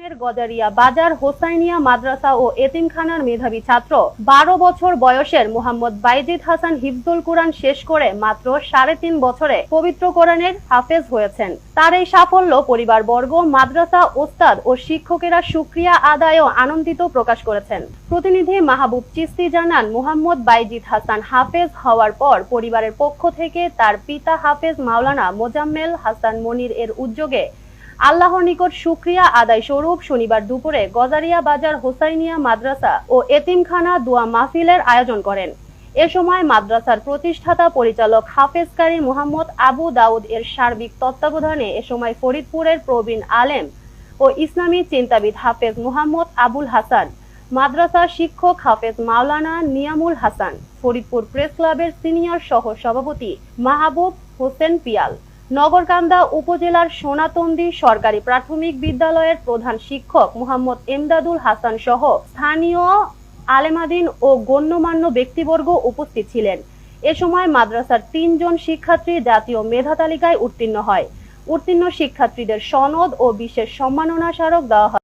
গজারিয়া বাজার হোসাইনিয়া মাদ্রাসা ও এতিমখানার মেধাবী ছাত্র 12 বছর বয়সের মোহাম্মদ বাইজিদ হাসান হিফজুল কুরআন শেষ করে মাত্র 3.5 বছরে পবিত্র কোরআনের হাফেজ হয়েছেন। তার এই সাফল্য পরিবারবর্গ, মাদ্রাসা, ওস্তাদ ও শিক্ষকেরা শুকরিয়া আদায় ও আনন্দিত প্রকাশ করেছেন। প্রতিনিধি মাহবুব চিস্তি জানান, মোহাম্মদ বাইজিদ হাসান হাফেজ হওয়ার পর পরিবারের পক্ষ থেকে তার পিতা হাফেজ মাওলানা মোজাম্মেল হাসান মনির এর উদ্যোগে আল্লাহর নিকট শুকরিয়া আদায় স্বরূপ শনিবার দুপুরে গজারিয়া বাজার হোসাইনিয়া মাদ্রাসা ও এতিমখানা দোয়া মাহফিলের আয়োজন করেন। এ সময় মাদ্রাসার প্রতিষ্ঠাতা পরিচালক হাফেজ কারি মোহাম্মদ আবু দাউদ এর সার্বিক তত্ত্বাবধানে এ সময় ফরিদপুরের প্রবীণ আলেম ও ইসলামী চিন্তাবিদ হাফেজ মোহাম্মদ আবুল হাসান, মাদ্রাসার শিক্ষক হাফেজ মাওলানা নিয়ামুল হাসান, ফরিদপুর প্রেস ক্লাবের সিনিয়র সহ সভাপতি মাহবুব হোসেন পিয়াল, নগরকান্দা উপজেলার সোনাতন্দি সরকারি প্রাথমিক বিদ্যালয়ের প্রধান শিক্ষক মোহাম্মদ এমদাদুল হাসান সহ স্থানীয় আলেমাদিন ও গণ্যমান্য ব্যক্তিবর্গ উপস্থিত ছিলেন। এ সময় মাদ্রাসার 3 জন শিক্ষার্থী জাতীয় মেধা তালিকায় উত্তীর্ণ হয়। উত্তীর্ণ শিক্ষার্থীদের সনদ ও বিশেষ সম্মাননা স্মারক দেওয়া হয়।